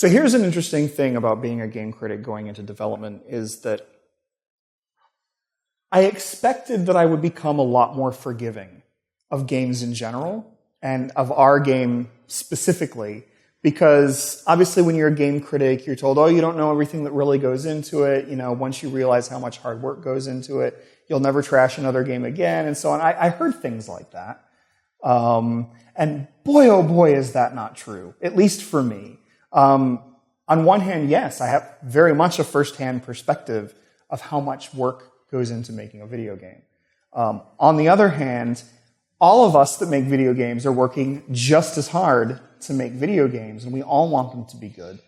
So here's an interesting thing about being a game critic going into development is that I expected that I would become a lot more forgiving of games in general and of our game specifically, because obviously when you're a game critic, you're told, oh, you don't know everything that really goes into it. You know, once you realize how much hard work goes into it, you'll never trash another game again, and so on. I heard things like that. And boy, oh boy, is that not true, at least for me. On one hand, yes, I have very much a first-hand perspective of how much work goes into making a video game. On the other hand, all of us that make video games are working just as hard to make video games, and we all want them to be good.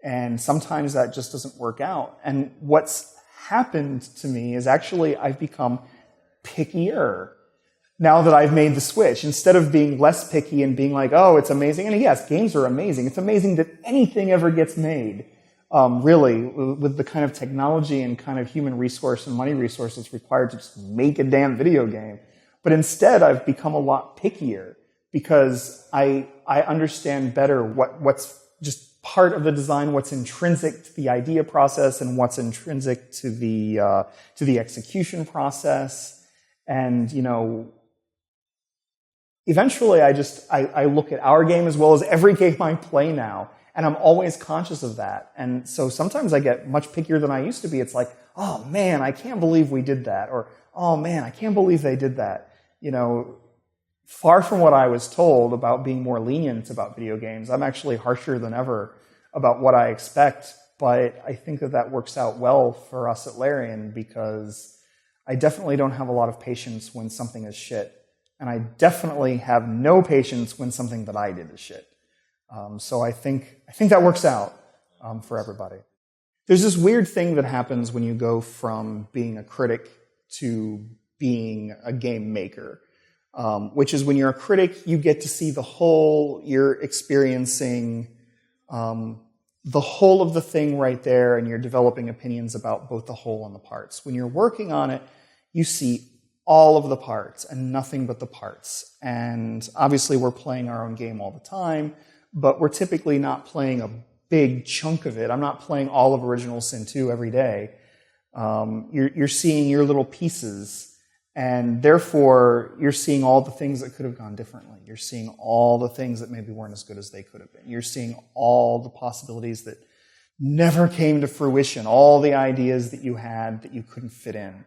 And sometimes that just doesn't work out. And what's happened to me is actually I've become pickier now that I've made the switch. Instead of being less picky and being like, oh, it's amazing. And yes, games are amazing. It's amazing that anything ever gets made, really, with the kind of technology and kind of human resource and money resources required to just make a damn video game. But instead, I've become a lot pickier because I understand better what's just part of the design, what's intrinsic to the idea process and what's intrinsic to the execution process. And, you know, eventually I look at our game as well as every game I play now, and I'm always conscious of that. And so sometimes I get much pickier than I used to be. It's like, oh man, I can't believe we did that. Or, oh man, I can't believe they did that. You know, far from what I was told about being more lenient about video games, I'm actually harsher than ever about what I expect. But I think that works out well for us at Larian because I definitely don't have a lot of patience when something is shit. And I definitely have no patience when something that I did is shit. So I think that works out for everybody. There's this weird thing that happens when you go from being a critic to being a game maker, which is when you're a critic, you get to see the whole, you're experiencing the whole of the thing right there, and you're developing opinions about both the whole and the parts. When you're working on it, you see all of the parts and nothing but the parts. And obviously we're playing our own game all the time, but we're typically not playing a big chunk of it. I'm not playing all of Original Sin 2 every day. You're seeing your little pieces, and therefore you're seeing all the things that could have gone differently. You're seeing all the things that maybe weren't as good as they could have been. You're seeing all the possibilities that never came to fruition, all the ideas that you had that you couldn't fit in.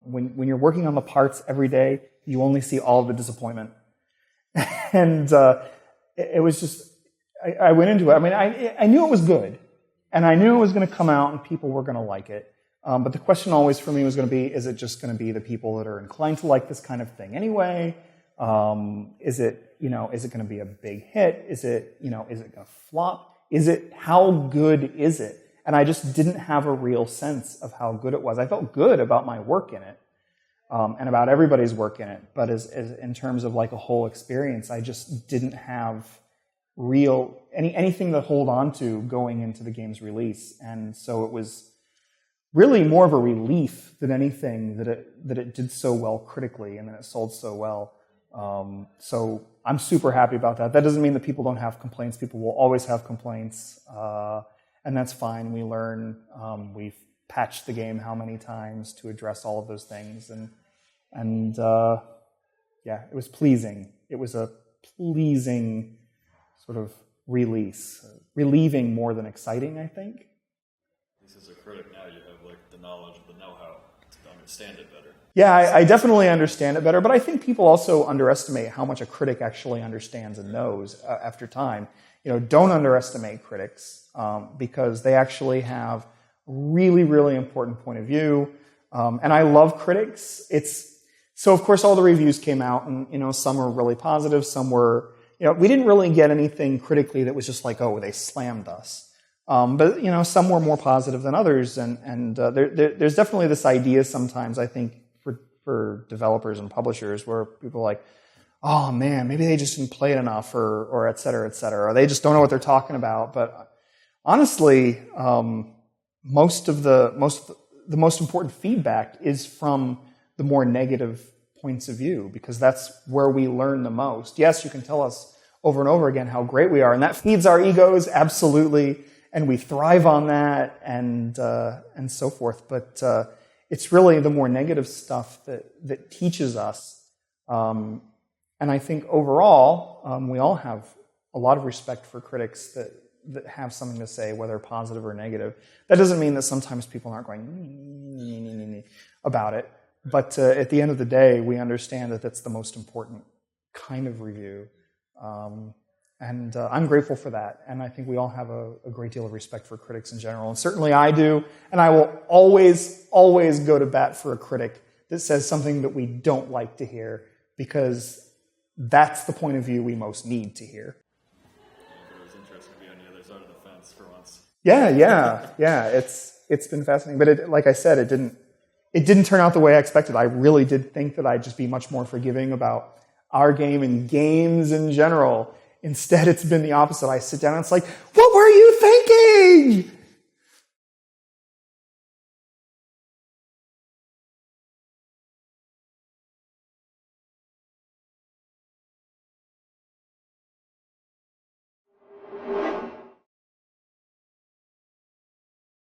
When you're working on the parts every day, you only see all of the disappointment. And it was just, I went into it. I mean, I knew it was good, and I knew it was going to come out and people were going to like it. But the question always for me was going to be, is it just going to be the people that are inclined to like this kind of thing anyway? Is it going to be a big hit? Is it going to flop? How good is it? And I just didn't have a real sense of how good it was. I felt good about my work in it, and about everybody's work in it. But as in terms of like a whole experience, I just didn't have anything to hold on to going into the game's release. And so it was really more of a relief than anything that it did so well critically and that it sold so well. So I'm super happy about that. That doesn't mean that people don't have complaints. People will always have complaints. And that's fine. We learn. We've patched the game how many times to address all of those things, and yeah, it was pleasing. It was a pleasing sort of release, relieving more than exciting, I think. At least as a critic now, you have like the knowledge, the know-how to understand it better. Yeah, I definitely understand it better, but I think people also underestimate how much a critic actually understands and knows after time. Don't underestimate critics because they actually have a really, really important point of view. And I love critics. So of course all the reviews came out, and some were really positive, some were, we didn't really get anything critically that was just like, oh, they slammed us. But some were more positive than others, and there's definitely this idea sometimes, I think, for developers and publishers where people are like, oh man, maybe they just didn't play it enough, or et cetera, or they just don't know what they're talking about. But honestly, most of the most important feedback is from the more negative points of view, because that's where we learn the most. Yes, you can tell us over and over again how great we are, and that feeds our egos, absolutely. and we thrive on that, and so forth. But it's really the more negative stuff that teaches us. And I think overall, we all have a lot of respect for critics that have something to say, whether positive or negative. That doesn't mean that sometimes people aren't going about it. But at the end of the day, we understand that that's the most important kind of review. And I'm grateful for that. And I think we all have a great deal of respect for critics in general. And certainly I do. And I will always, always go to bat for a critic that says something that we don't like to hear, because that's the point of view we most need to hear. It was interesting to be on the other side of the fence for once. Yeah. It's been fascinating. But like I said, it didn't turn out the way I expected. I really did think that I'd just be much more forgiving about our game and games in general. Instead, it's been the opposite. I sit down and it's like, what were you thinking?